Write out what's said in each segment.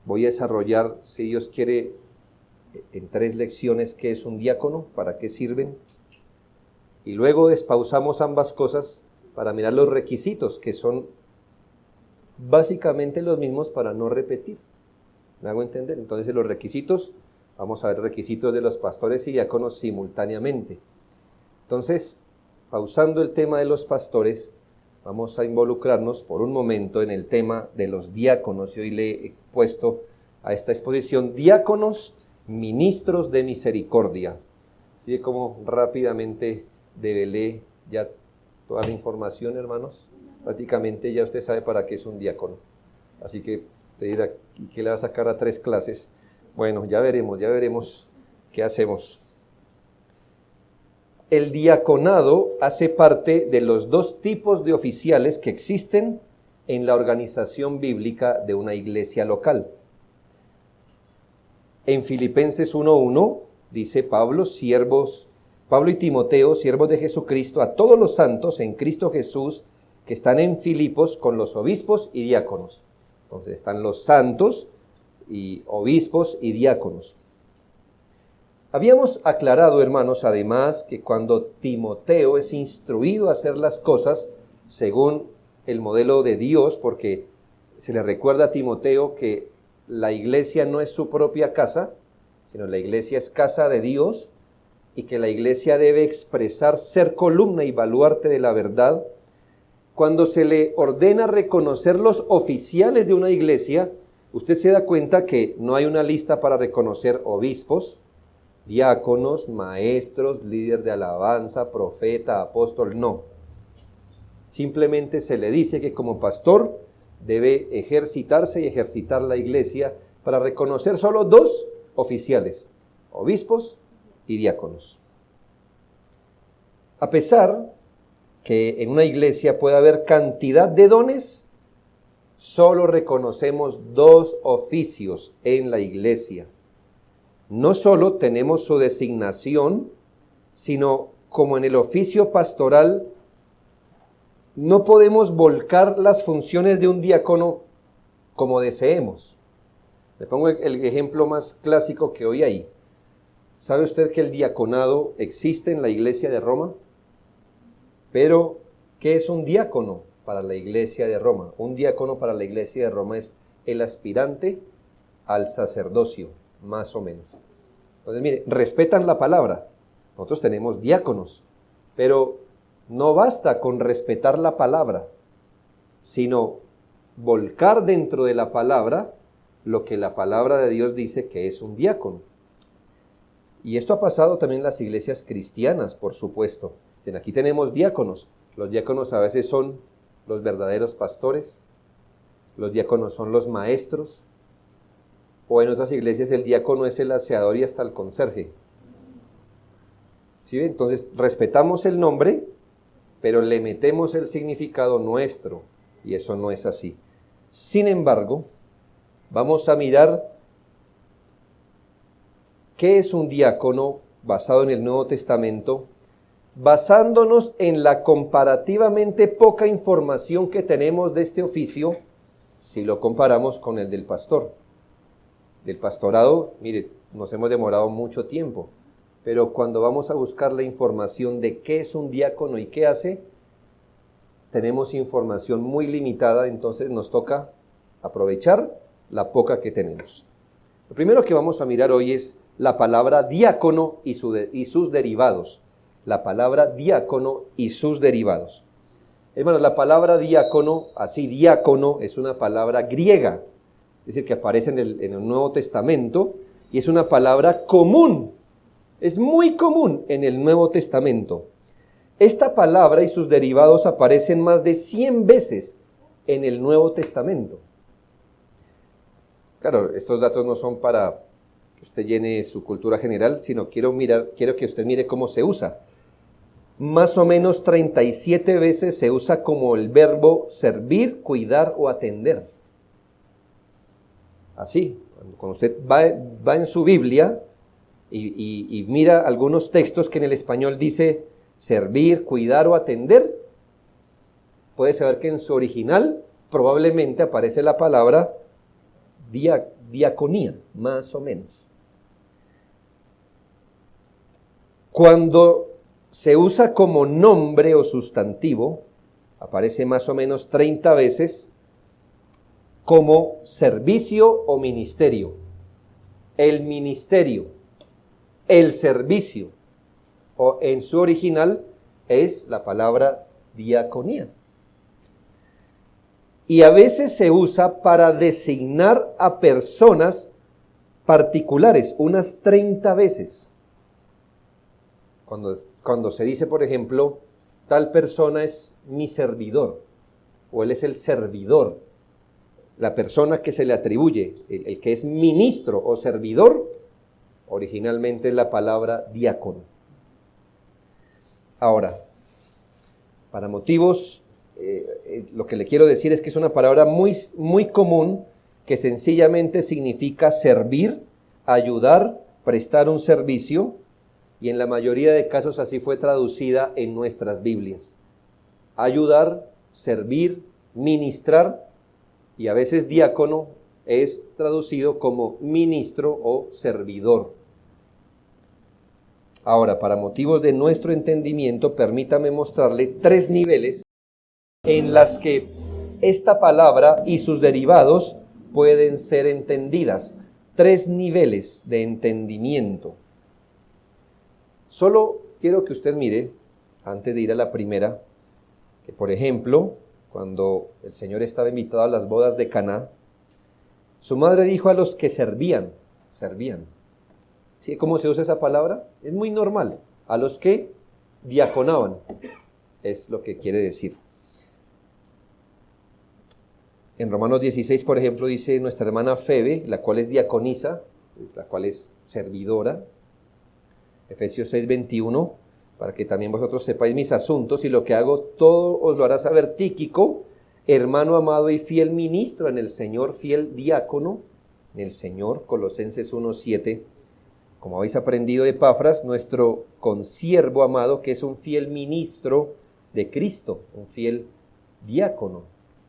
voy a desarrollar, si Dios quiere, en 3 lecciones qué es un diácono, para qué sirven. Y luego despausamos ambas cosas para mirar los requisitos, que son básicamente los mismos para no repetir. ¿Me hago entender? Entonces los requisitos, vamos a ver requisitos de los pastores y diáconos simultáneamente. Entonces, pausando el tema de los pastores, vamos a involucrarnos por un momento en el tema de los diáconos. Y hoy le he puesto a esta exposición diáconos, ministros de misericordia. Así que como rápidamente develé ya toda la información, hermanos. Prácticamente ya usted sabe para qué es un diácono. Así que usted dirá, ¿y qué le va a sacar a 3 clases? Bueno, ya veremos qué hacemos. El diaconado hace parte de los 2 tipos de oficiales que existen en la organización bíblica de una iglesia local. En Filipenses 1:1 dice Pablo y Timoteo, siervos de Jesucristo, a todos los santos en Cristo Jesús que están en Filipos con los obispos y diáconos. Entonces están los santos y obispos y diáconos. Habíamos aclarado, hermanos, además, que cuando Timoteo es instruido a hacer las cosas según el modelo de Dios, porque se le recuerda a Timoteo que la iglesia no es su propia casa, sino la iglesia es casa de Dios, y que la iglesia debe expresar, ser columna y baluarte de la verdad. Cuando se le ordena reconocer los oficiales de una iglesia, usted se da cuenta que no hay una lista para reconocer obispos, diáconos, maestros, líder de alabanza, profeta, apóstol, no. Simplemente se le dice que como pastor debe ejercitarse y ejercitar la iglesia para reconocer solo 2 oficiales, obispos y diáconos. A pesar que en una iglesia puede haber cantidad de dones, solo reconocemos 2 oficios en la iglesia. No solo tenemos su designación, sino como en el oficio pastoral, no podemos volcar las funciones de un diácono como deseemos. Le pongo el ejemplo más clásico que hoy hay. ¿Sabe usted que el diaconado existe en la iglesia de Roma? Pero, ¿qué es un diácono para la iglesia de Roma? Un diácono para la iglesia de Roma es el aspirante al sacerdocio, más o menos. Entonces, mire, respetan la palabra. Nosotros tenemos diáconos, pero no basta con respetar la palabra, sino volcar dentro de la palabra lo que la palabra de Dios dice que es un diácono. Y esto ha pasado también en las iglesias cristianas, por supuesto. Aquí tenemos diáconos. Los diáconos a veces son los verdaderos pastores. Los diáconos son los maestros. O en otras iglesias el diácono es el aseador y hasta el conserje. ¿Sí? Entonces respetamos el nombre, pero le metemos el significado nuestro. Y eso no es así. Sin embargo, vamos a mirar qué es un diácono basado en el Nuevo Testamento, basándonos en la comparativamente poca información que tenemos de este oficio, si lo comparamos con el del pastor. Del pastorado, mire, nos hemos demorado mucho tiempo, pero cuando vamos a buscar la información de qué es un diácono y qué hace, tenemos información muy limitada, entonces nos toca aprovechar la poca que tenemos. Lo primero que vamos a mirar hoy es la palabra diácono y sus derivados. La palabra diácono y sus derivados. Hermanos, la palabra diácono, así diácono, es una palabra griega, es decir, que aparece en el Nuevo Testamento, y es una palabra común, es muy común en el Nuevo Testamento. Esta palabra y sus derivados aparecen más de 100 veces en el Nuevo Testamento. Claro, estos datos no son para que usted llene su cultura general, sino quiero que usted mire cómo se usa. Más o menos 37 veces se usa como el verbo servir, cuidar o atender. Así, cuando usted va en su Biblia y mira algunos textos que en el español dice servir, cuidar o atender, puede saber que en su original probablemente aparece la palabra diaconía, más o menos. Cuando se usa como nombre o sustantivo, aparece más o menos 30 veces como servicio o ministerio. El ministerio, el servicio, o en su original es la palabra diaconía. Y a veces se usa para designar a personas particulares, unas 30 veces. Cuando se dice, por ejemplo, tal persona es mi servidor, o él es el servidor, la persona que se le atribuye, el que es ministro o servidor, originalmente es la palabra diácono. Ahora, para motivos, lo que le quiero decir es que es una palabra muy, muy común, que sencillamente significa servir, ayudar, prestar un servicio, y en la mayoría de casos así fue traducida en nuestras Biblias. Ayudar, servir, ministrar, y a veces diácono es traducido como ministro o servidor. Ahora, para motivos de nuestro entendimiento, permítame mostrarle 3 niveles en las que esta palabra y sus derivados pueden ser entendidas. 3 niveles de entendimiento. Solo quiero que usted mire, antes de ir a la primera, que por ejemplo, cuando el Señor estaba invitado a las bodas de Caná, su madre dijo a los que servían. ¿Sí? ¿Cómo se usa esa palabra? Es muy normal. A los que diaconaban, es lo que quiere decir. En Romanos 16, por ejemplo, dice nuestra hermana Febe, la cual es diaconisa, la cual es servidora. Efesios 6, 21, para que también vosotros sepáis mis asuntos, y lo que hago todo os lo hará saber Tíquico, hermano amado y fiel ministro en el Señor, fiel diácono en el Señor. Colosenses 1, 7. Como habéis aprendido de Epafras, nuestro consiervo amado, que es un fiel ministro de Cristo, un fiel diácono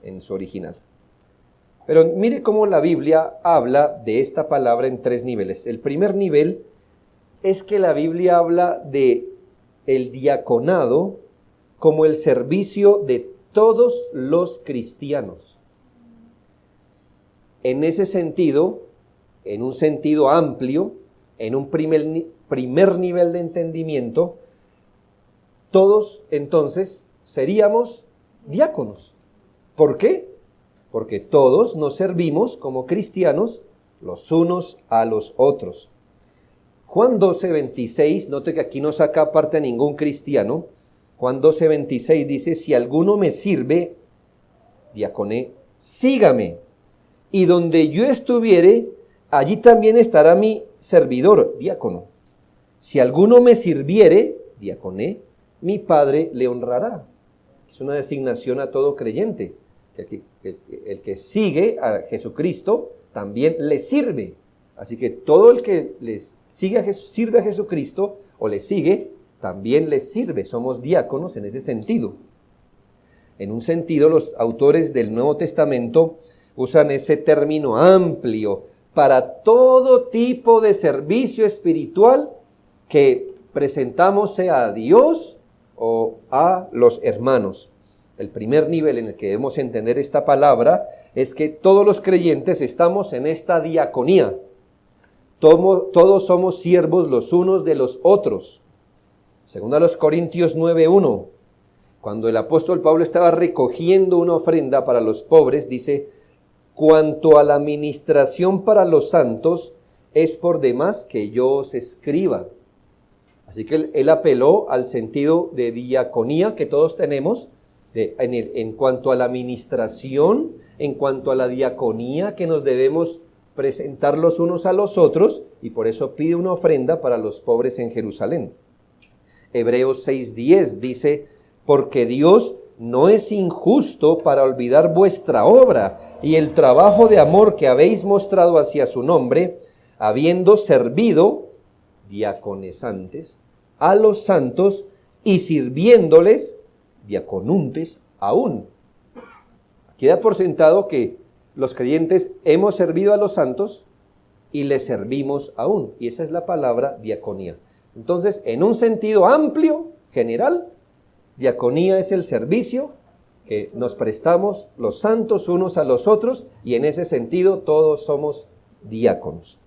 en su original. Pero mire cómo la Biblia habla de esta palabra en 3 niveles. El primer nivel es que la Biblia habla de el diaconado como el servicio de todos los cristianos. En ese sentido, en un sentido amplio, en un primer nivel de entendimiento, todos entonces seríamos diáconos. ¿Por qué? Porque todos nos servimos como cristianos los unos a los otros. Juan 12, 26, note que aquí no saca aparte a ningún cristiano. Juan 12, 26 dice, si alguno me sirve, diaconé, sígame. Y donde yo estuviere, allí también estará mi servidor, diácono. Si alguno me sirviere, diaconé, mi Padre le honrará. Es una designación a todo creyente. El que sigue a Jesucristo también le sirve. Así que todo el que sirve a Jesucristo o le sigue, también le sirve. Somos diáconos en ese sentido. En un sentido, los autores del Nuevo Testamento usan ese término amplio para todo tipo de servicio espiritual que presentamos, sea a Dios o a los hermanos. El primer nivel en el que debemos entender esta palabra es que todos los creyentes estamos en esta diaconía. Todos somos siervos los unos de los otros. Según a los Corintios 9:1, cuando el apóstol Pablo estaba recogiendo una ofrenda para los pobres, dice, cuanto a la administración para los santos, es por demás que yo os escriba. Así que él apeló al sentido de diaconía que todos tenemos, en cuanto a la administración, en cuanto a la diaconía que nos debemos presentar los unos a los otros, y por eso pide una ofrenda para los pobres en Jerusalén. Hebreos 6:10 dice, porque Dios no es injusto para olvidar vuestra obra y el trabajo de amor que habéis mostrado hacia su nombre, habiendo servido, diaconesantes, a los santos y sirviéndoles, diaconuntes aún. Queda por sentado que los creyentes hemos servido a los santos y les servimos aún. Y esa es la palabra diaconía. Entonces, en un sentido amplio, general, diaconía es el servicio que nos prestamos los santos unos a los otros, y en ese sentido todos somos diáconos.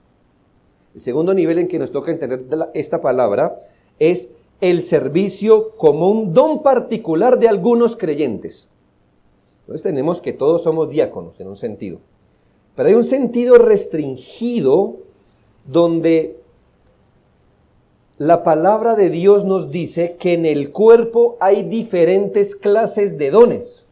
El segundo nivel en que nos toca entender esta palabra es el servicio como un don particular de algunos creyentes. Entonces tenemos que todos somos diáconos en un sentido. Pero hay un sentido restringido donde la palabra de Dios nos dice que en el cuerpo hay diferentes clases de dones.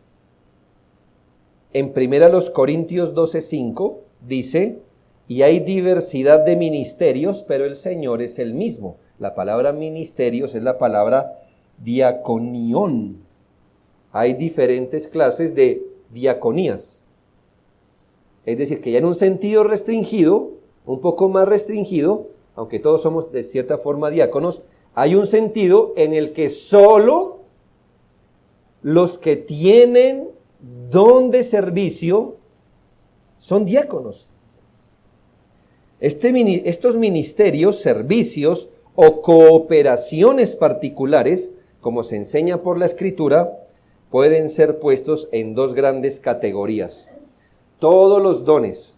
En 1 Corintios 12:5 dice: y hay diversidad de ministerios, pero el Señor es el mismo. La palabra ministerios es la palabra diaconión. Hay diferentes clases de diaconías. Es decir, que ya en un sentido restringido, un poco más restringido, aunque todos somos de cierta forma diáconos, hay un sentido en el que solo los que tienen don de servicio son diáconos. Estos ministerios, servicios o cooperaciones particulares, como se enseña por la Escritura, pueden ser puestos en dos grandes categorías. Todos los dones,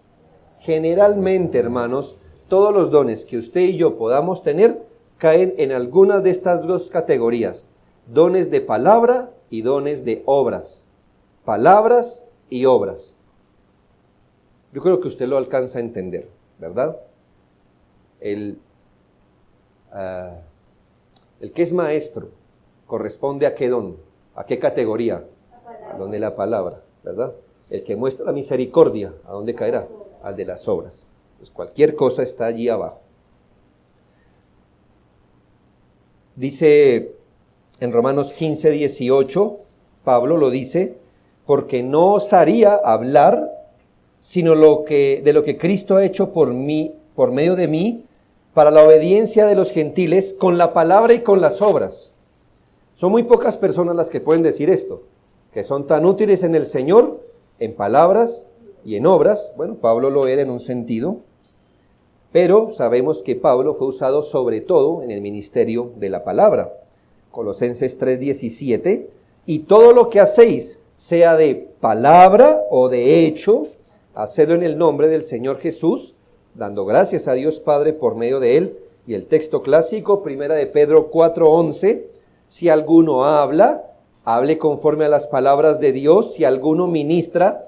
generalmente, hermanos, todos los dones que usted y yo podamos tener caen en algunas de estas dos categorías: dones de palabra y dones de obras. Palabras y obras. Yo creo que usted lo alcanza a entender, ¿verdad? El que es maestro corresponde a qué don, a qué categoría, a don de la palabra, ¿verdad? El que muestra la misericordia, ¿a dónde caerá? Al de las obras. Pues cualquier cosa está allí abajo. Dice en Romanos 15:18, Pablo lo dice: porque no osaría hablar sino de lo que Cristo ha hecho por mí, por medio de mí, para la obediencia de los gentiles, con la palabra y con las obras. Son muy pocas personas las que pueden decir esto, que son tan útiles en el Señor, en palabras y en obras. Bueno, Pablo lo era en un sentido, pero sabemos que Pablo fue usado sobre todo en el ministerio de la palabra. Colosenses 3:17, y todo lo que hacéis, sea de palabra o de hecho, hacedlo en el nombre del Señor Jesús, dando gracias a Dios Padre por medio de Él. Y el texto clásico, 1 de Pedro 4:11, si alguno habla, hable conforme a las palabras de Dios. Si alguno ministra,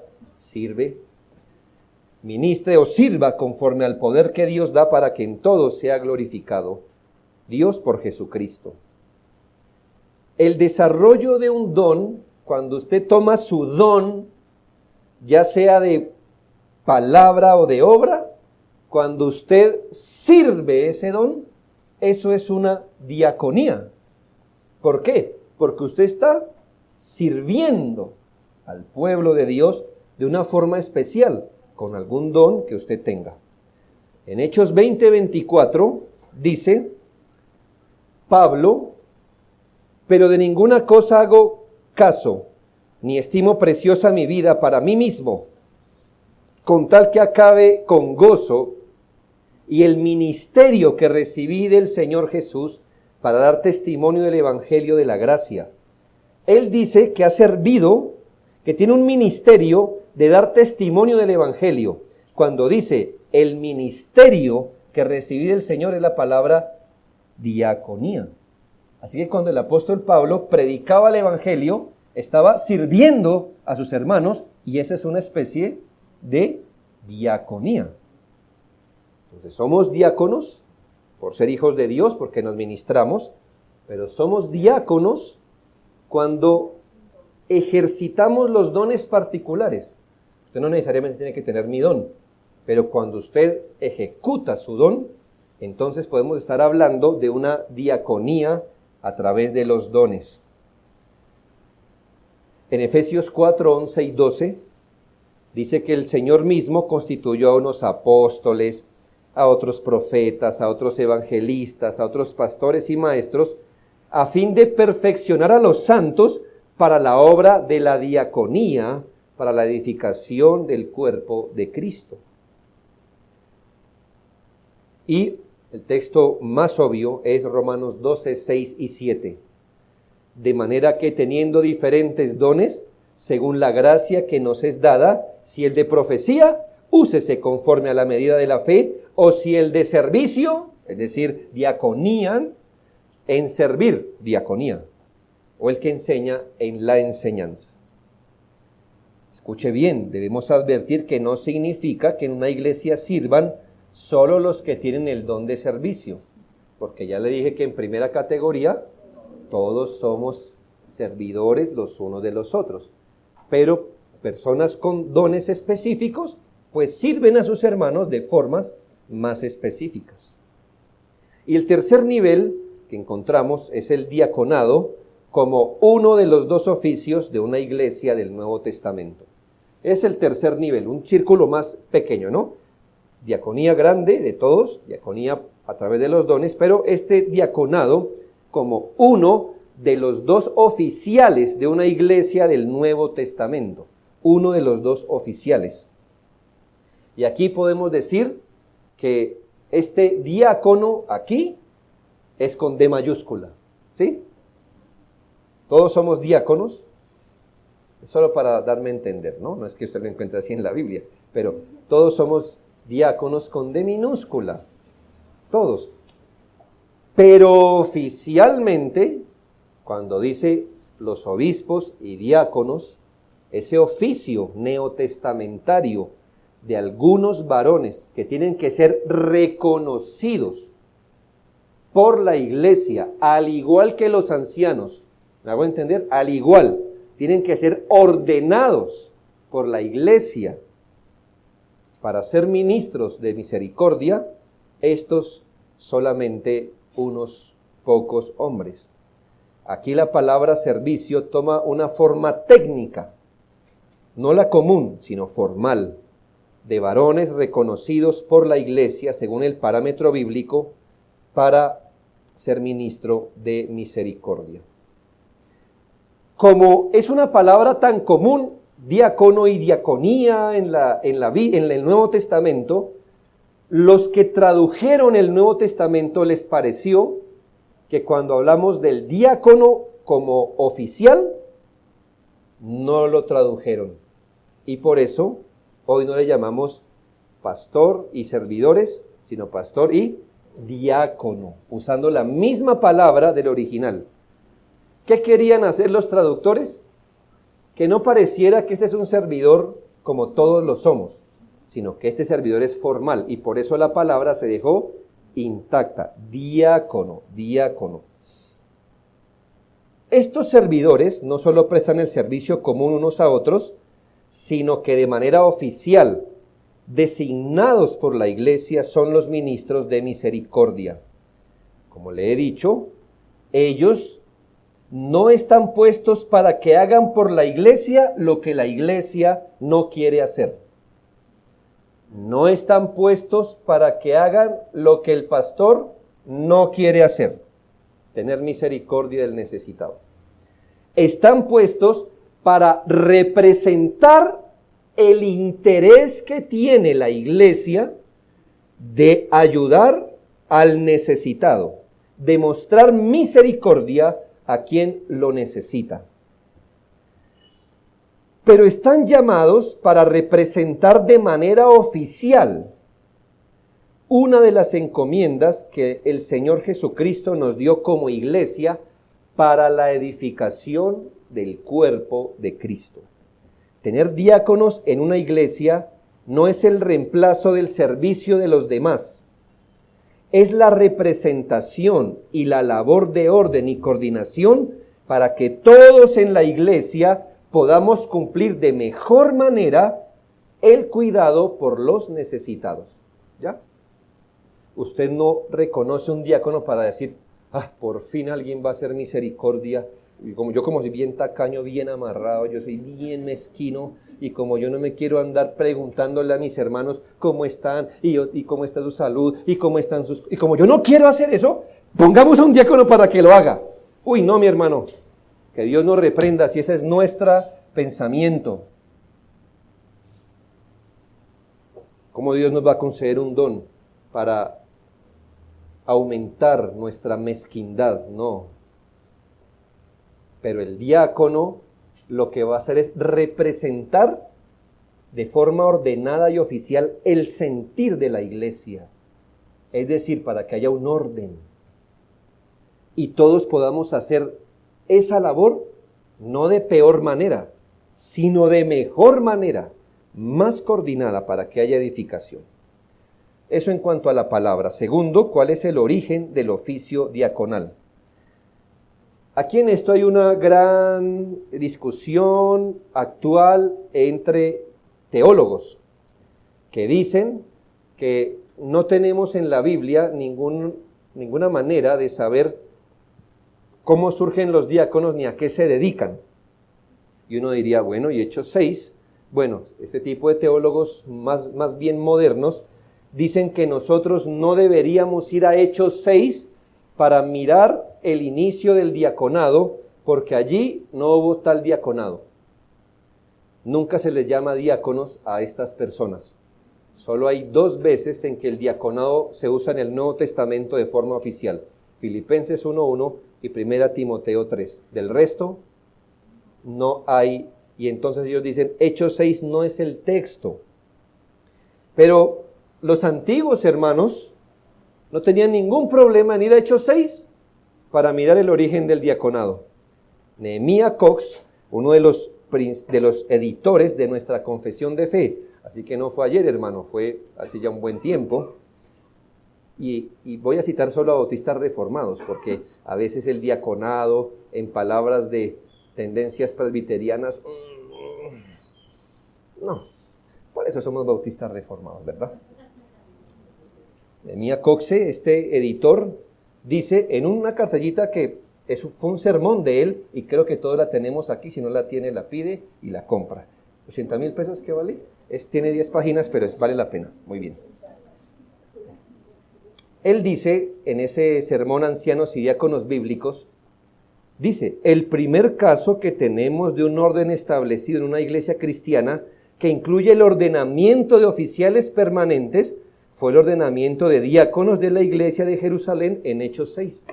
ministre o sirva conforme al poder que Dios da, para que en todo sea glorificado Dios por Jesucristo. El desarrollo de un don, cuando usted toma su don, ya sea de palabra o de obra, cuando usted sirve ese don, eso es una diaconía. ¿Por qué? Porque usted está sirviendo al pueblo de Dios de una forma especial, con algún don que usted tenga. En Hechos 20:24 dice Pablo: pero de ninguna cosa hago caso, ni estimo preciosa mi vida para mí mismo, con tal que acabe con gozo y el ministerio que recibí del Señor Jesús para dar testimonio del Evangelio de la gracia. Él dice que ha servido, que tiene un ministerio de dar testimonio del Evangelio. Cuando dice el ministerio que recibí del Señor, es la palabra diaconía. Así que cuando el apóstol Pablo predicaba el Evangelio, estaba sirviendo a sus hermanos, y esa es una especie de diaconía. Entonces somos diáconos por ser hijos de Dios, porque nos ministramos, pero somos diáconos cuando ejercitamos los dones particulares. Usted no necesariamente tiene que tener mi don, pero cuando usted ejecuta su don, entonces podemos estar hablando de una diaconía a través de los dones. En Efesios 4:11 y 12 dice que el Señor mismo constituyó a unos apóstoles, a otros profetas, a otros evangelistas, a otros pastores y maestros, a fin de perfeccionar a los santos para la obra de la diaconía, para la edificación del cuerpo de Cristo. Y el texto más obvio es Romanos 12, 6 y 7. De manera que teniendo diferentes dones, según la gracia que nos es dada, si el de profecía, úsese conforme a la medida de la fe, o si el de servicio, es decir, diaconía, en servir, diaconía, o el que enseña en la enseñanza. Escuche bien, debemos advertir que no significa que en una iglesia sirvan solo los que tienen el don de servicio, porque ya le dije que en primera categoría todos somos servidores los unos de los otros, pero personas con dones específicos pues sirven a sus hermanos de formas más específicas. Y el tercer nivel que encontramos es el diaconado como uno de los dos oficios de una iglesia del Nuevo Testamento. Es el tercer nivel, un círculo más pequeño, ¿no? Diaconía grande de todos, diaconía a través de los dones, pero este diaconado como uno de los dos oficiales de una iglesia del Nuevo Testamento. Uno de los dos oficiales. Y aquí podemos decir que este diácono aquí es con D mayúscula, ¿sí? Todos somos diáconos, es solo para darme a entender, ¿no? No es que usted lo encuentre así en la Biblia, pero todos somos diáconos con D minúscula, todos. Pero oficialmente, cuando dice los obispos y diáconos, ese oficio neotestamentario de algunos varones que tienen que ser reconocidos por la iglesia, al igual que los ancianos, ¿me hago entender? Al igual, tienen que ser ordenados por la iglesia para ser ministros de misericordia, estos solamente unos pocos hombres. Aquí la palabra servicio toma una forma técnica, no la común, sino formal, de varones reconocidos por la iglesia según el parámetro bíblico para ser ministro de misericordia. Como es una palabra tan común, diácono y diaconía en el Nuevo Testamento, los que tradujeron el Nuevo Testamento les pareció que cuando hablamos del diácono como oficial, no lo tradujeron. Y por eso hoy no le llamamos pastor y servidores, sino pastor y diácono, usando la misma palabra del original. ¿Qué querían hacer los traductores? Que no pareciera que este es un servidor como todos lo somos, sino que este servidor es formal, y por eso la palabra se dejó intacta, diácono, diácono. Estos servidores no solo prestan el servicio común unos a otros, sino que de manera oficial, designados por la iglesia, son los ministros de misericordia. Como le he dicho, ellos no están puestos para que hagan por la iglesia lo que la iglesia no quiere hacer. No están puestos para que hagan lo que el pastor no quiere hacer, tener misericordia del necesitado. Están puestos para representar el interés que tiene la iglesia de ayudar al necesitado, de mostrar misericordia a quien lo necesita. Pero están llamados para representar de manera oficial una de las encomiendas que el Señor Jesucristo nos dio como iglesia para la edificación del cuerpo de Cristo. Tener diáconos en una iglesia no es el reemplazo del servicio de los demás, es la representación y la labor de orden y coordinación para que todos en la iglesia podamos cumplir de mejor manera el cuidado por los necesitados. ¿Ya? Usted no reconoce un diácono para decir, por fin alguien va a hacer misericordia. Y como soy bien tacaño, bien amarrado, yo soy bien mezquino, y como yo no me quiero andar preguntándole a mis hermanos cómo están, y cómo está su salud, y cómo están sus... Y como yo no quiero hacer eso, pongamos a un diácono para que lo haga. Uy, no, mi hermano, que Dios nos reprenda si ese es nuestro pensamiento. ¿Cómo Dios nos va a conceder un don para aumentar nuestra mezquindad? No. Pero el diácono lo que va a hacer es representar de forma ordenada y oficial el sentir de la iglesia. Es decir, para que haya un orden y todos podamos hacer esa labor no de peor manera, sino de mejor manera, más coordinada para que haya edificación. Eso en cuanto a la palabra. Segundo, ¿cuál es el origen del oficio diaconal? Aquí en esto hay una gran discusión actual entre teólogos que dicen que no tenemos en la Biblia ninguna manera de saber cómo surgen los diáconos ni a qué se dedican. Y uno diría, bueno, y Hechos 6, bueno, este tipo de teólogos más bien modernos dicen que nosotros no deberíamos ir a Hechos 6 para mirar el inicio del diaconado, porque allí no hubo tal diaconado. Nunca se les llama diáconos a estas personas. Solo hay 2 veces en que el diaconado se usa en el Nuevo Testamento de forma oficial. Filipenses 1:1 y 1 Timoteo 3. Del resto, no hay. Y entonces ellos dicen, Hechos 6 no es el texto. Pero los antiguos hermanos no tenían ningún problema en ir a Hechos 6 para mirar el origen del diaconado. Nehemías Cox, uno de los editores de nuestra confesión de fe, así que no fue ayer, hermano, fue hace ya un buen tiempo, y voy a citar solo a bautistas reformados, porque a veces el diaconado, en palabras de tendencias presbiterianas, no, por eso somos bautistas reformados, ¿verdad? Nehemías Coxe, este editor, dice en una cartellita que eso fue un sermón de él, y creo que todos la tenemos aquí, si no la tiene, la pide y la compra. 80,000 pesos, ¿qué vale? Tiene 10 páginas, pero vale la pena. Muy bien. Él dice, en ese sermón Ancianos y Diáconos Bíblicos, dice, el primer caso que tenemos de un orden establecido en una iglesia cristiana que incluye el ordenamiento de oficiales permanentes fue el ordenamiento de diáconos de la iglesia de Jerusalén en Hechos 6.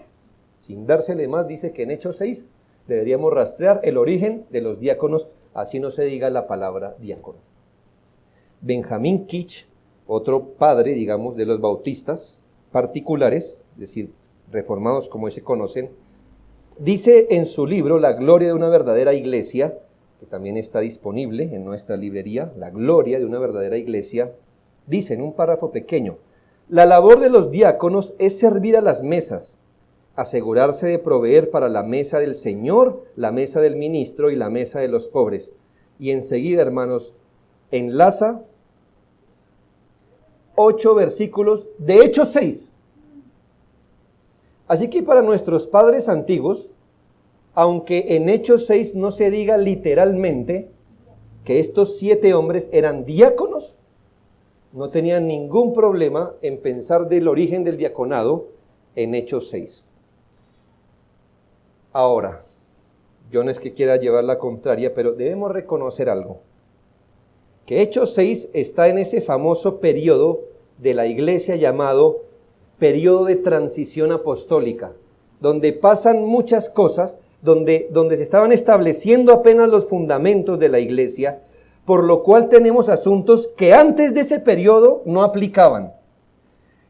Sin dársele más, dice que en Hechos 6 deberíamos rastrear el origen de los diáconos, así no se diga la palabra diácono. Benjamín Kitch, otro padre, digamos, de los bautistas particulares, es decir, reformados como se conocen, dice en su libro La gloria de una verdadera iglesia, que también está disponible en nuestra librería, La gloria de una verdadera iglesia, dice en un párrafo pequeño, la labor de los diáconos es servir a las mesas, asegurarse de proveer para la mesa del Señor, la mesa del ministro y la mesa de los pobres. Y enseguida, hermanos, enlaza 8 versículos de Hechos 6. Así que para nuestros padres antiguos, aunque en Hechos 6 no se diga literalmente que estos 7 hombres eran diáconos, no tenían ningún problema en pensar del origen del diaconado en Hechos 6. Ahora, yo no es que quiera llevar la contraria, pero debemos reconocer algo. Que Hechos 6 está en ese famoso periodo de la iglesia llamado periodo de transición apostólica, donde pasan muchas cosas, donde se estaban estableciendo apenas los fundamentos de la iglesia, por lo cual tenemos asuntos que antes de ese periodo no aplicaban.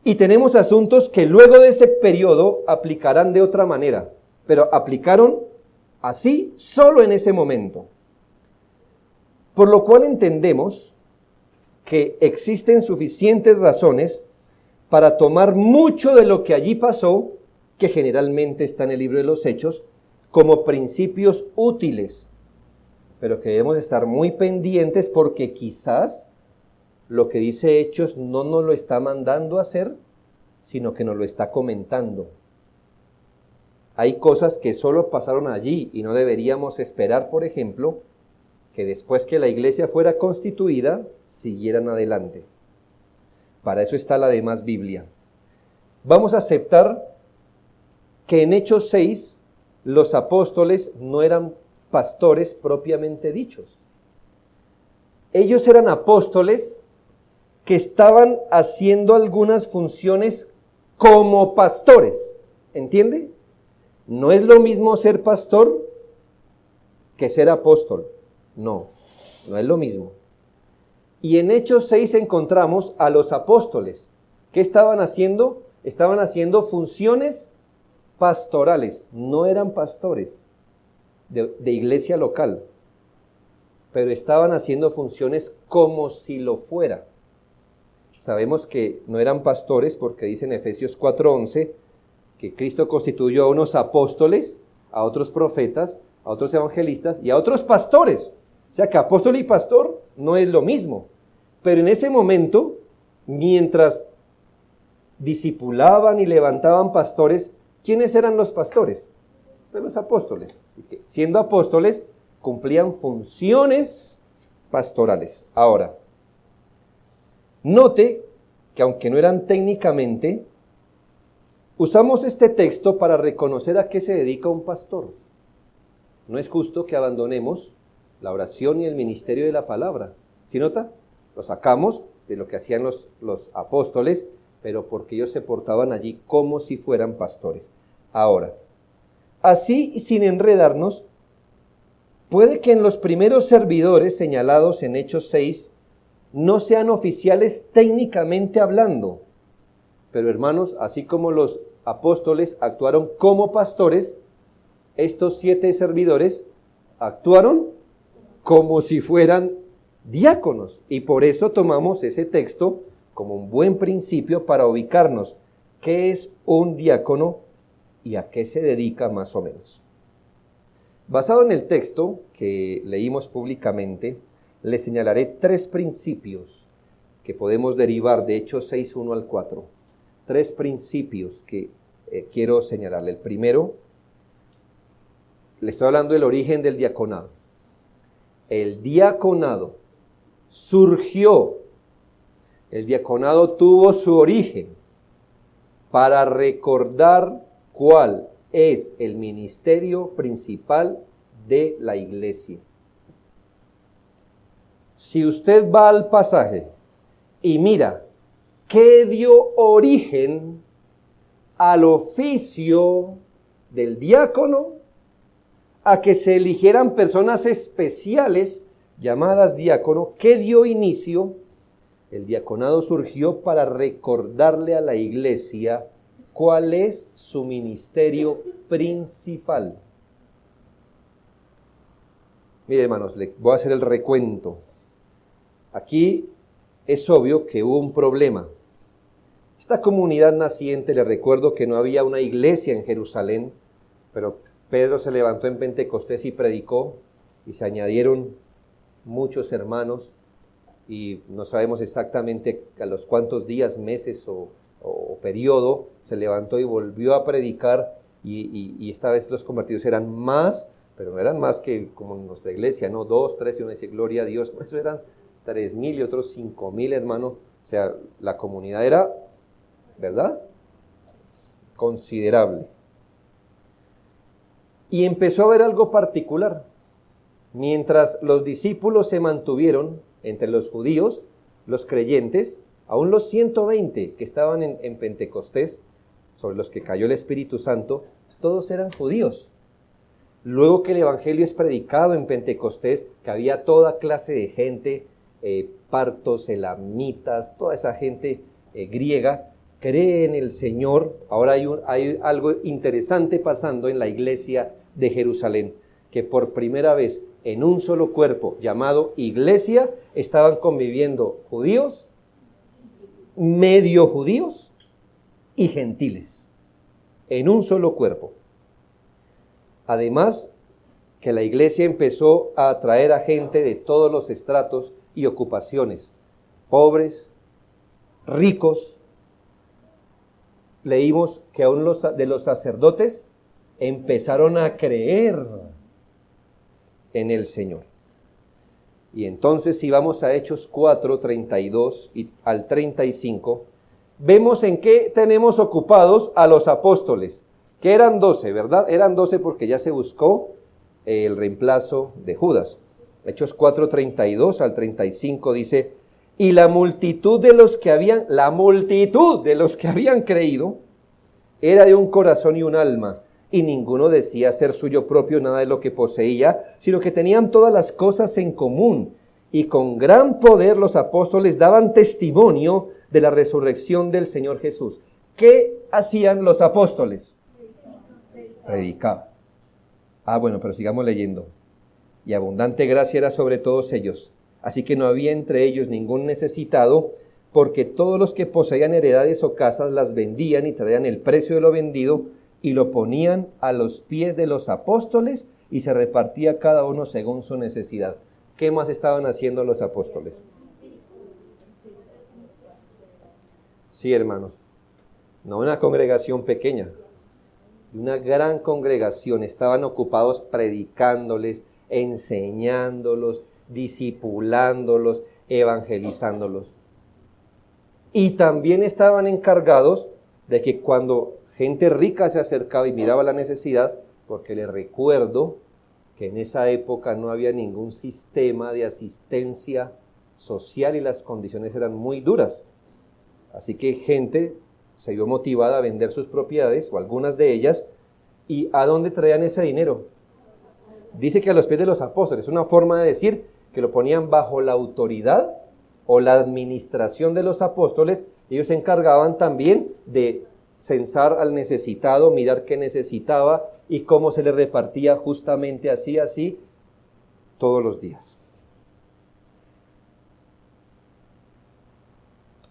Y tenemos asuntos que luego de ese periodo aplicarán de otra manera, pero aplicaron así solo en ese momento. Por lo cual entendemos que existen suficientes razones para tomar mucho de lo que allí pasó, que generalmente está en el libro de los Hechos, como principios útiles, pero que debemos estar muy pendientes porque quizás lo que dice Hechos no nos lo está mandando a hacer, sino que nos lo está comentando. Hay cosas que solo pasaron allí y no deberíamos esperar, por ejemplo, que después que la iglesia fuera constituida, siguieran adelante. Para eso está la demás Biblia. Vamos a aceptar que en Hechos 6 los apóstoles no eran pastores propiamente dichos. Ellos eran apóstoles que estaban haciendo algunas funciones como pastores. ¿Entiende? No es lo mismo ser pastor que ser apóstol. No es lo mismo. Y en Hechos 6 encontramos a los apóstoles. ¿Qué estaban haciendo? Estaban haciendo funciones pastorales. No eran pastores de iglesia local, pero estaban haciendo funciones como si lo fuera. Sabemos que no eran pastores porque dice en Efesios 4:11 que Cristo constituyó a unos apóstoles, a otros profetas, a otros evangelistas y a otros pastores. O sea que apóstol y pastor no es lo mismo. Pero en ese momento, mientras discipulaban y levantaban pastores, ¿quiénes eran los pastores? Pues los apóstoles. Así que, siendo apóstoles, cumplían funciones pastorales. Ahora, note que aunque no eran técnicamente, usamos este texto para reconocer a qué se dedica un pastor. No es justo que abandonemos la oración y el ministerio de la palabra. ¿Sí nota? Lo sacamos de lo que hacían los apóstoles, pero porque ellos se portaban allí como si fueran pastores. Ahora, así y sin enredarnos, puede que en los primeros servidores señalados en Hechos 6 no sean oficiales técnicamente hablando, pero hermanos, así como los apóstoles actuaron como pastores, estos 7 servidores actuaron como si fueran diáconos. Y por eso tomamos ese texto como un buen principio para ubicarnos. ¿Qué es un diácono y a qué se dedica más o menos? Basado en el texto que leímos públicamente, le señalaré 3 principios que podemos derivar de Hechos 6, 1 al 4. 3 principios que quiero señalarle. El primero, le estoy hablando del origen del diaconado. El diaconado surgió, el diaconado tuvo su origen para recordar cuál es el ministerio principal de la iglesia. Si usted va al pasaje y mira qué dio origen al oficio del diácono, a que se eligieran personas especiales llamadas diácono, ¿qué dio inicio? El diaconado surgió para recordarle a la iglesia cuál es su ministerio principal. Mire, hermanos, le voy a hacer el recuento. Aquí es obvio que hubo un problema. Esta comunidad naciente, le recuerdo que no había una iglesia en Jerusalén, pero Pedro se levantó en Pentecostés y predicó, y se añadieron muchos hermanos, y no sabemos exactamente a los cuántos días, meses o periodo, se levantó y volvió a predicar, y esta vez los convertidos eran más, pero no eran más que como en nuestra iglesia, no 2, 3, y uno dice gloria a Dios, eso eran 3,000 y otros 5,000 hermanos, o sea, la comunidad era, ¿verdad?, considerable. Y empezó a haber algo particular. Mientras los discípulos se mantuvieron entre los judíos, los creyentes, aún los 120 que estaban en Pentecostés, sobre los que cayó el Espíritu Santo, todos eran judíos. Luego que el Evangelio es predicado en Pentecostés, que había toda clase de gente, partos, elamitas, toda esa gente griega, cree en el Señor. Ahora hay algo interesante pasando en la iglesia de Jerusalén, que por primera vez en un solo cuerpo llamado iglesia estaban conviviendo judíos, medio judíos y gentiles, en un solo cuerpo. Además, que la iglesia empezó a atraer a gente de todos los estratos y ocupaciones, pobres, ricos. Leímos que aún de los sacerdotes empezaron a creer en el Señor. Y entonces, si vamos a Hechos 4, 32 y al 35, vemos en qué tenemos ocupados a los apóstoles, que eran 12, ¿verdad? Eran 12 porque ya se buscó el reemplazo de Judas. Hechos 4, 32 al 35 dice: Y la multitud de los que habían creído era de un corazón y un alma, y ninguno decía ser suyo propio nada de lo que poseía, sino que tenían todas las cosas en común, y con gran poder los apóstoles daban testimonio de la resurrección del Señor Jesús. ¿Qué hacían los apóstoles? Predicaban. Bueno, pero sigamos leyendo. Y abundante gracia era sobre todos ellos. Así que no había entre ellos ningún necesitado, porque todos los que poseían heredades o casas las vendían y traían el precio de lo vendido y lo ponían a los pies de los apóstoles y se repartía cada uno según su necesidad. ¿Qué más estaban haciendo los apóstoles? Sí, hermanos, no una congregación pequeña, una gran congregación. Estaban ocupados predicándoles, enseñándolos, discipulándolos, evangelizándolos. Y también estaban encargados de que cuando gente rica se acercaba y miraba la necesidad, porque les recuerdo que en esa época no había ningún sistema de asistencia social y las condiciones eran muy duras. Así que gente se vio motivada a vender sus propiedades, o algunas de ellas, ¿y a dónde traían ese dinero? Dice que a los pies de los apóstoles, una forma de decir que lo ponían bajo la autoridad o la administración de los apóstoles. Ellos se encargaban también de censar al necesitado, mirar qué necesitaba y cómo se le repartía justamente así, todos los días.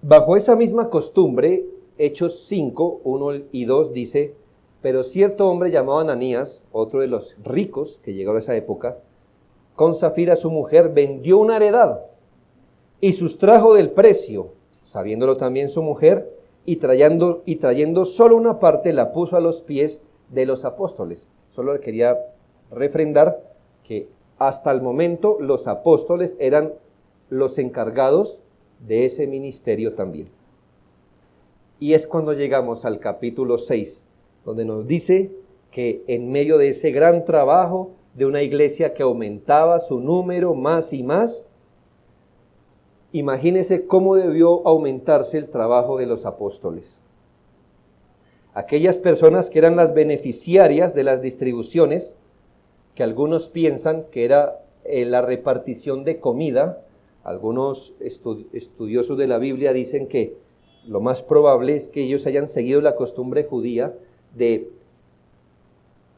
Bajo esa misma costumbre, Hechos 5, 1 y 2 dice: pero cierto hombre llamado Ananías, otro de los ricos que llegaba a esa época, con Zafira su mujer, vendió una heredad y sustrajo del precio, sabiéndolo también su mujer, y trayendo solo una parte, la puso a los pies de los apóstoles. Solo le quería refrendar que hasta el momento los apóstoles eran los encargados de ese ministerio también. Y es cuando llegamos al capítulo 6, donde nos dice que en medio de ese gran trabajo de una iglesia que aumentaba su número más y más, imagínense cómo debió aumentarse el trabajo de los apóstoles. Aquellas personas que eran las beneficiarias de las distribuciones, que algunos piensan que era la repartición de comida. Algunos estudiosos de la Biblia dicen que lo más probable es que ellos hayan seguido la costumbre judía de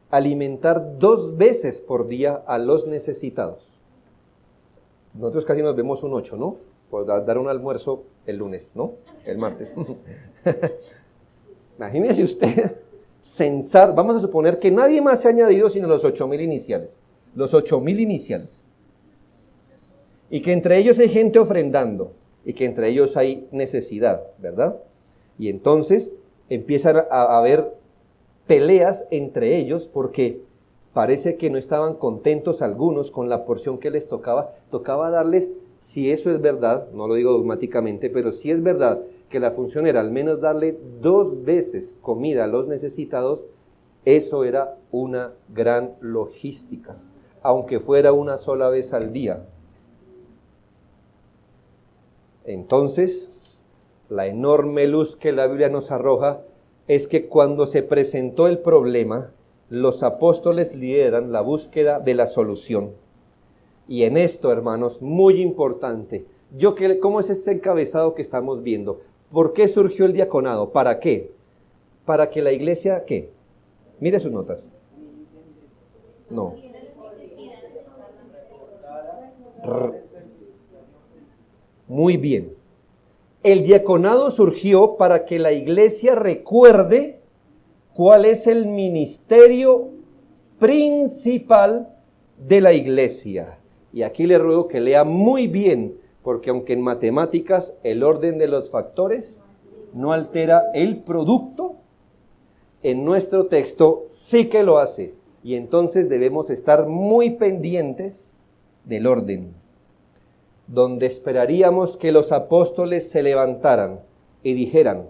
alimentar 2 veces por día a los necesitados. Nosotros casi nos vemos un 8, ¿no? Por dar un almuerzo el lunes, ¿no? El martes. Imagínese usted censar, vamos a suponer que nadie más se ha añadido sino los 8,000 iniciales. Los 8,000 iniciales. Y que entre ellos hay gente ofrendando, y que entre ellos hay necesidad, ¿verdad? Y entonces empiezan a haber peleas entre ellos porque parece que no estaban contentos algunos con la porción que les tocaba. Tocaba darles, si eso es verdad, no lo digo dogmáticamente, pero si es verdad que la función era al menos darle 2 veces comida a los necesitados, eso era una gran logística, aunque fuera una sola vez al día. Entonces, la enorme luz que la Biblia nos arroja es que cuando se presentó el problema, los apóstoles lideran la búsqueda de la solución. Y en esto, hermanos, muy importante, ¿cómo es este encabezado que estamos viendo? ¿Por qué surgió el diaconado? ¿Para qué? Para que la iglesia, ¿qué? Mire sus notas. No. Muy bien. El diaconado surgió para que la iglesia recuerde cuál es el ministerio principal de la iglesia. Y aquí le ruego que lea muy bien, porque aunque en matemáticas el orden de los factores no altera el producto, en nuestro texto sí que lo hace. Y entonces debemos estar muy pendientes del orden, donde esperaríamos que los apóstoles se levantaran y dijeran: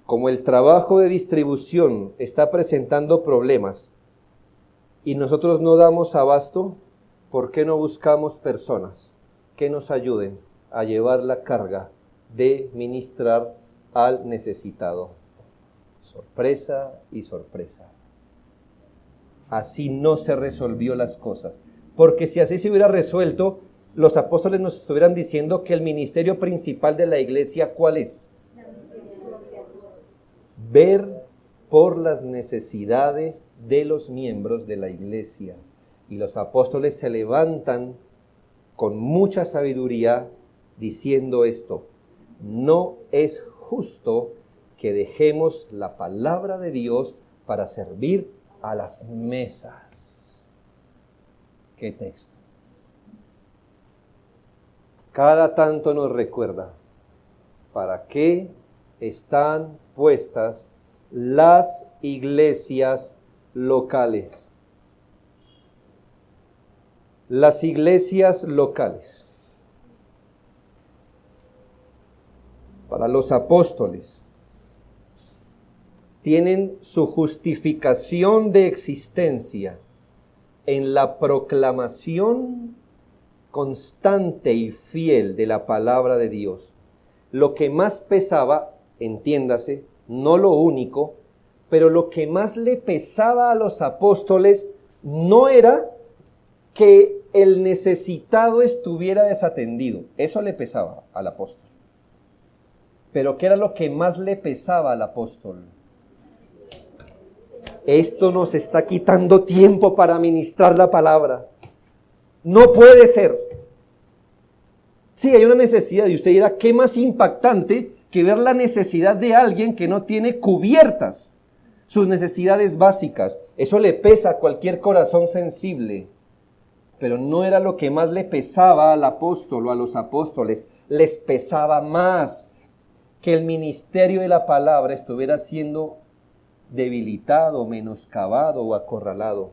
como el trabajo de distribución está presentando problemas y nosotros no damos abasto, ¿por qué no buscamos personas que nos ayuden a llevar la carga de ministrar al necesitado. Sorpresa y sorpresa. Así no se resolvió las cosas. Porque si así se hubiera resuelto, los apóstoles nos estuvieran diciendo que el ministerio principal de la iglesia, ¿cuál es? Ver por las necesidades de los miembros de la iglesia. Y los apóstoles se levantan con mucha sabiduría diciendo esto: no es justo que dejemos la palabra de Dios para servir a las mesas. ¿Qué texto? Cada tanto nos recuerda para qué están puestas las iglesias locales. Las iglesias locales. Para los apóstoles, tienen su justificación de existencia en la proclamación constante y fiel de la palabra de Dios. Lo que más pesaba, entiéndase, no lo único, pero lo que más le pesaba a los apóstoles no era que el necesitado estuviera desatendido. Eso le pesaba al apóstol. Pero ¿qué era lo que más le pesaba al apóstol? Esto nos está quitando tiempo para ministrar la palabra. No puede ser. Sí, hay una necesidad, y usted dirá, ¿qué más impactante que ver la necesidad de alguien que no tiene cubiertas sus necesidades básicas? Eso le pesa a cualquier corazón sensible. Pero no era lo que más le pesaba al apóstol o a los apóstoles. Les pesaba más que el ministerio de la palabra estuviera siendo debilitado, menoscabado o acorralado.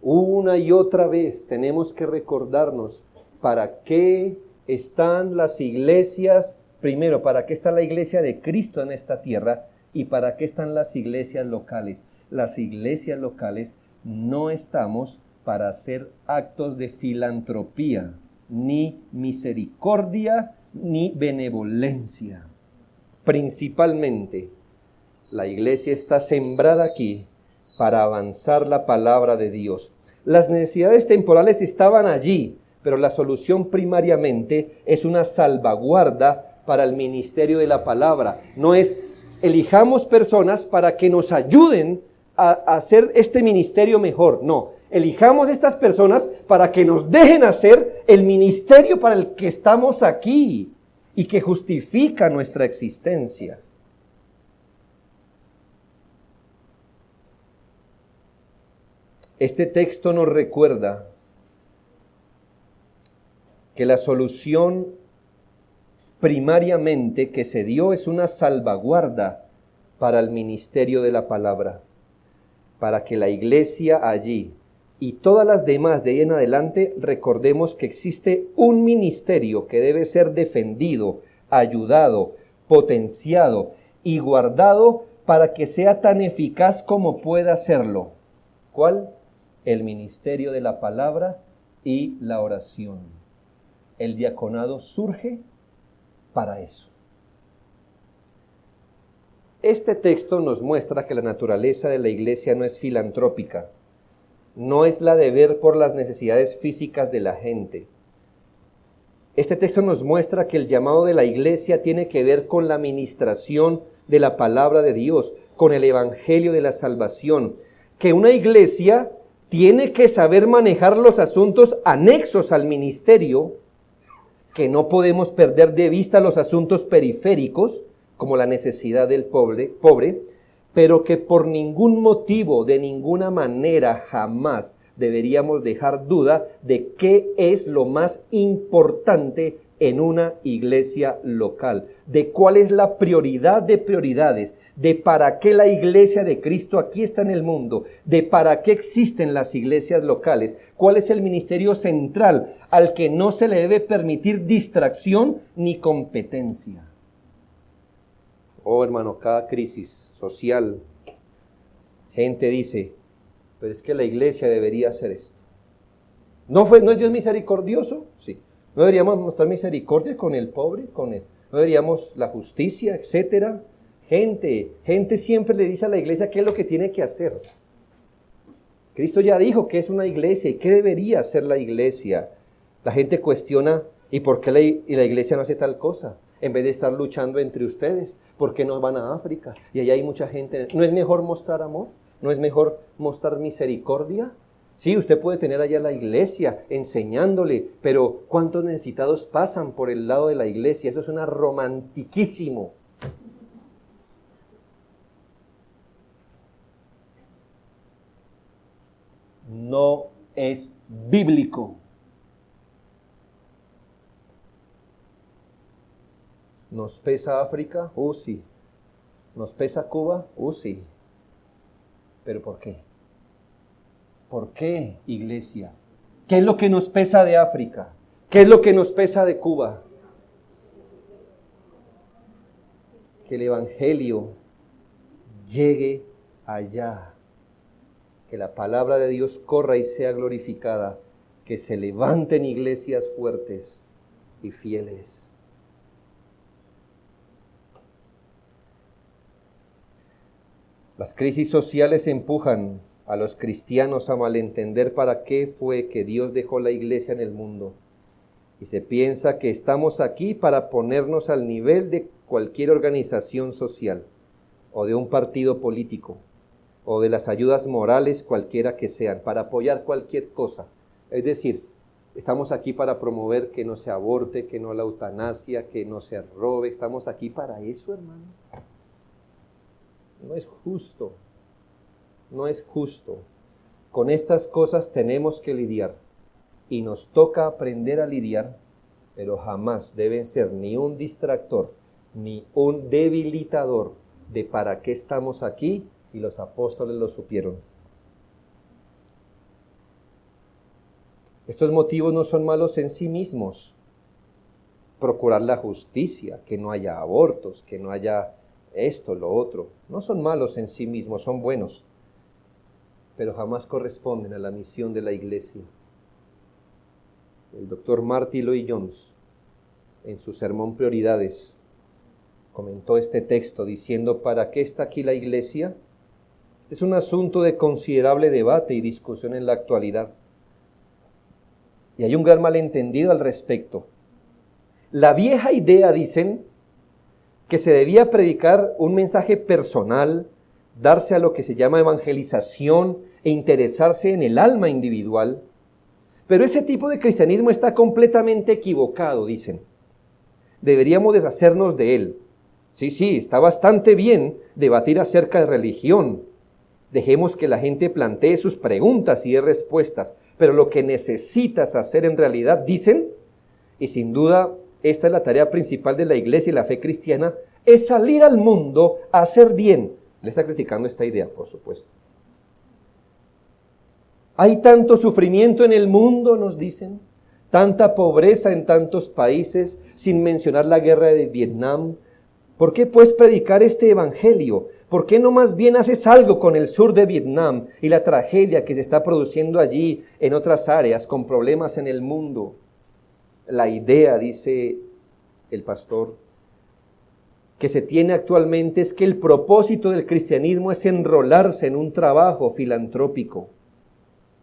Una y otra vez tenemos que recordarnos para qué están las iglesias. Primero, para qué está la iglesia de Cristo en esta tierra y para qué están las iglesias locales. Las iglesias locales no estamos para hacer actos de filantropía, ni misericordia, ni benevolencia. Principalmente, la iglesia está sembrada aquí para avanzar la palabra de Dios. Las necesidades temporales estaban allí, pero la solución primariamente es una salvaguarda para el ministerio de la palabra. No es elijamos personas para que nos ayuden a hacer este ministerio mejor. No, elijamos estas personas para que nos dejen hacer el ministerio para el que estamos aquí y que justifica nuestra existencia. Este texto nos recuerda que la solución primariamente que se dio es una salvaguarda para el ministerio de la palabra, para que la iglesia allí y todas las demás de ahí en adelante recordemos que existe un ministerio que debe ser defendido, ayudado, potenciado y guardado para que sea tan eficaz como pueda serlo. ¿Cuál? El ministerio de la palabra y la oración. El diaconado surge para eso. Este texto nos muestra que la naturaleza de la iglesia no es filantrópica, no es la de ver por las necesidades físicas de la gente. Este texto nos muestra que el llamado de la iglesia tiene que ver con la ministración de la palabra de Dios, con el evangelio de la salvación, que una iglesia tiene que saber manejar los asuntos anexos al ministerio, que no podemos perder de vista los asuntos periféricos, como la necesidad del pobre, pero que por ningún motivo, de ninguna manera, jamás deberíamos dejar duda de qué es lo más importante en una iglesia local, de cuál es la prioridad de prioridades, de para qué la iglesia de Cristo aquí está en el mundo, de para qué existen las iglesias locales, cuál es el ministerio central al que no se le debe permitir distracción ni competencia. Oh, hermano, cada crisis social, gente dice, pero es que la iglesia debería hacer esto. ¿No es Dios misericordioso? Sí. ¿No deberíamos mostrar misericordia con el pobre? ¿No deberíamos la justicia, etcétera? Gente siempre le dice a la iglesia qué es lo que tiene que hacer. Cristo ya dijo que es una iglesia y qué debería hacer la iglesia. La gente cuestiona, ¿y por qué la iglesia no hace tal cosa? En vez de estar luchando entre ustedes, ¿por qué no van a África? Y allá hay mucha gente. ¿No es mejor mostrar amor? ¿No es mejor mostrar misericordia? Sí, usted puede tener allá la iglesia enseñándole, pero ¿cuántos necesitados pasan por el lado de la iglesia? Eso suena romantiquísimo. No es bíblico. ¿Nos pesa África? Sí. ¿Nos pesa Cuba? Sí. ¿Pero por qué? ¿Por qué, iglesia? ¿Qué es lo que nos pesa de África? ¿Qué es lo que nos pesa de Cuba? Que el evangelio llegue allá. Que la palabra de Dios corra y sea glorificada. Que se levanten iglesias fuertes y fieles. Las crisis sociales empujan a los cristianos a malentender para qué fue que Dios dejó la iglesia en el mundo. Y se piensa que estamos aquí para ponernos al nivel de cualquier organización social, o de un partido político, o de las ayudas morales cualquiera que sean, para apoyar cualquier cosa. Es decir, estamos aquí para promover que no se aborte, que no la eutanasia, que no se robe. Estamos aquí para eso, hermano. No es justo, no es justo. Con estas cosas tenemos que lidiar y nos toca aprender a lidiar, pero jamás deben ser ni un distractor, ni un debilitador de para qué estamos aquí, y los apóstoles lo supieron. Estos motivos no son malos en sí mismos. Procurar la justicia, que no haya abortos, que no haya esto, lo otro, no son malos en sí mismos, son buenos, pero jamás corresponden a la misión de la iglesia. El doctor Martyn Lloyd-Jones, en su sermón Prioridades, comentó este texto diciendo: ¿para qué está aquí la iglesia? Este es un asunto de considerable debate y discusión en la actualidad. Y hay un gran malentendido al respecto. La vieja idea, dicen, que se debía predicar un mensaje personal, darse a lo que se llama evangelización e interesarse en el alma individual. Pero ese tipo de cristianismo está completamente equivocado, dicen. Deberíamos deshacernos de él. Sí, está bastante bien debatir acerca de religión. Dejemos que la gente plantee sus preguntas y dé respuestas. Pero lo que necesitas hacer en realidad, dicen, y sin duda esta es la tarea principal de la iglesia y la fe cristiana, es salir al mundo a hacer bien. Le está criticando esta idea, por supuesto. Hay tanto sufrimiento en el mundo, nos dicen, tanta pobreza en tantos países, sin mencionar la guerra de Vietnam. ¿Por qué pues predicar este evangelio? ¿Por qué no más bien haces algo con el sur de Vietnam y la tragedia que se está produciendo allí en otras áreas con problemas en el mundo? La idea, dice el pastor, que se tiene actualmente es que el propósito del cristianismo es enrolarse en un trabajo filantrópico.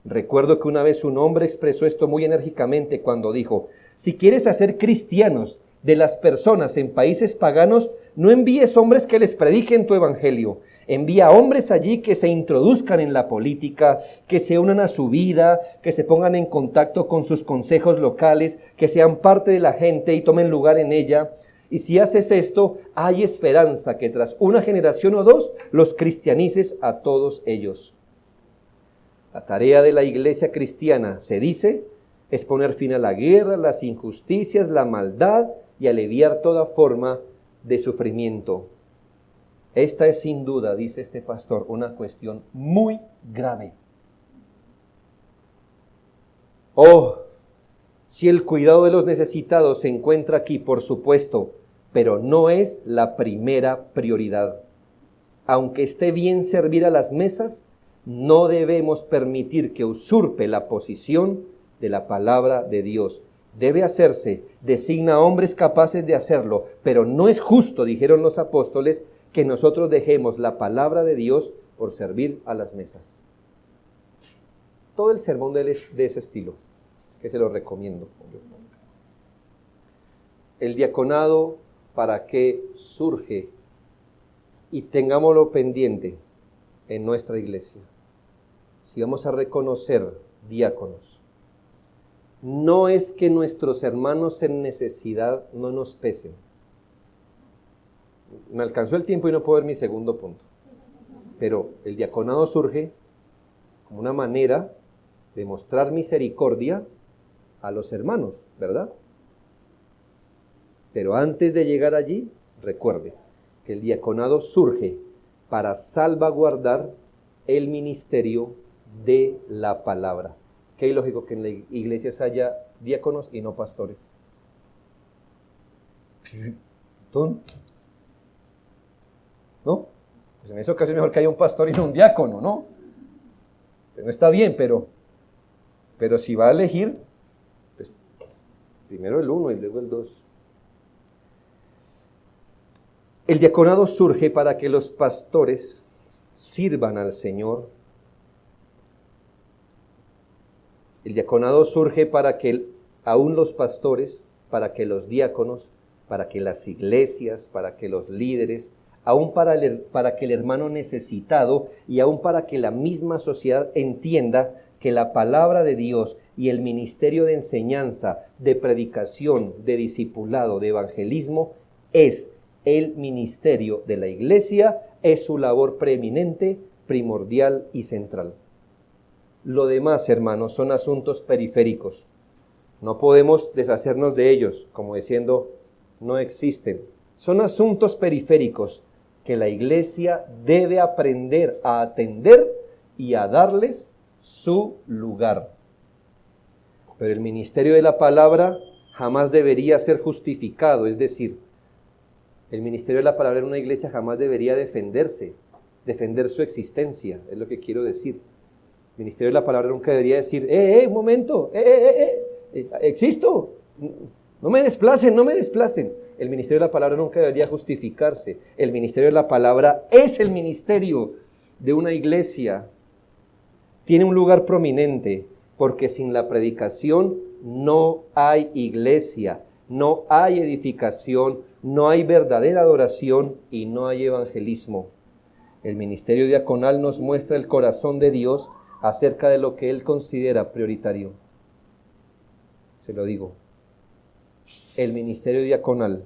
Recuerdo que una vez un hombre expresó esto muy enérgicamente cuando dijo: si quieres hacer cristianos de las personas en países paganos, no envíes hombres que les prediquen tu evangelio. Envía hombres allí que se introduzcan en la política, que se unan a su vida, que se pongan en contacto con sus consejos locales, que sean parte de la gente y tomen lugar en ella. Y si haces esto, hay esperanza que tras una generación o dos los cristianices a todos ellos. La tarea de la iglesia cristiana, se dice, es poner fin a la guerra, las injusticias, la maldad y aliviar toda forma de sufrimiento. Esta es sin duda, dice este pastor, una cuestión muy grave. Si el cuidado de los necesitados se encuentra aquí, por supuesto, pero no es la primera prioridad. Aunque esté bien servir a las mesas, no debemos permitir que usurpe la posición de la palabra de Dios. debe hacerse, designa hombres capaces de hacerlo, pero no es justo, dijeron los apóstoles, que nosotros dejemos la palabra de Dios por servir a las mesas. Todo el sermón de ese estilo, que se lo recomiendo. El diaconado, ¿para qué surge? Y tengámoslo pendiente en nuestra iglesia. Si vamos a reconocer diáconos, no es que nuestros hermanos en necesidad no nos pesen. Me alcanzó el tiempo y no puedo ver mi segundo punto. Pero el diaconado surge como una manera de mostrar misericordia a los hermanos, ¿verdad? Pero antes de llegar allí, recuerde que el diaconado surge para salvaguardar el ministerio de la palabra. Qué ilógico que en las iglesias haya diáconos y no pastores. ¿No? Pues en eso casi es mejor que haya un pastor y no un diácono, ¿no? Pues no está bien, pero si va a elegir, pues primero el 1 y luego el 2. El diaconado surge para que los pastores sirvan al Señor. El diaconado surge para que aún los pastores, para que los diáconos, para que las iglesias, para que los líderes, aún para que el hermano necesitado y aún para que la misma sociedad entienda que la palabra de Dios y el ministerio de enseñanza, de predicación, de discipulado, de evangelismo es el ministerio de la iglesia, es su labor preeminente, primordial y central. Lo demás, hermanos, son asuntos periféricos. No podemos deshacernos de ellos, como diciendo, no existen. Son asuntos periféricos que la iglesia debe aprender a atender y a darles su lugar. Pero el ministerio de la palabra jamás debería ser justificado, es decir, el ministerio de la palabra en una iglesia jamás debería defender su existencia, es lo que quiero decir. El ministerio de la palabra nunca debería decir, un momento, existo, no me desplacen. El ministerio de la palabra nunca debería justificarse. El ministerio de la palabra es el ministerio de una iglesia. Tiene un lugar prominente, porque sin la predicación no hay iglesia, no hay edificación, no hay verdadera adoración y no hay evangelismo. El ministerio diaconal nos muestra el corazón de Dios acerca de lo que Él considera prioritario. Se lo digo. El ministerio diaconal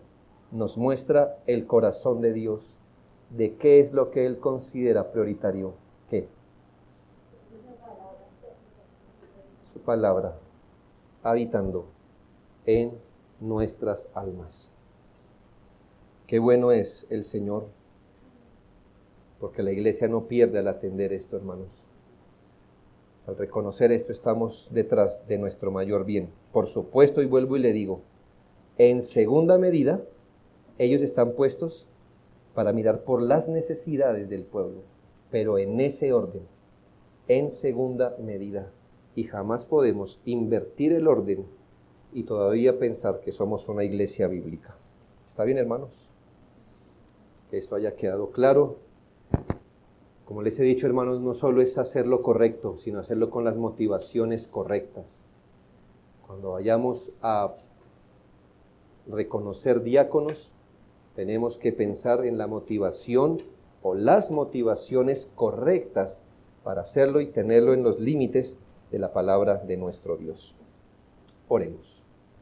nos muestra el corazón de Dios, de qué es lo que Él considera prioritario. ¿Qué? Su palabra, habitando en nuestras almas. Qué bueno es el Señor, porque la iglesia no pierde al atender esto, hermanos. Al reconocer esto, estamos detrás de nuestro mayor bien. Por supuesto, y vuelvo y le digo, en segunda medida, ellos están puestos para mirar por las necesidades del pueblo, pero en ese orden, en segunda medida. Y jamás podemos invertir el orden y todavía pensar que somos una iglesia bíblica. ¿Está bien, hermanos? Que esto haya quedado claro. Como les he dicho, hermanos, no solo es hacer lo correcto, sino hacerlo con las motivaciones correctas. Cuando vayamos a reconocer diáconos, tenemos que pensar en la motivación o las motivaciones correctas para hacerlo y tenerlo en los límites de la palabra de nuestro Dios. Oremos.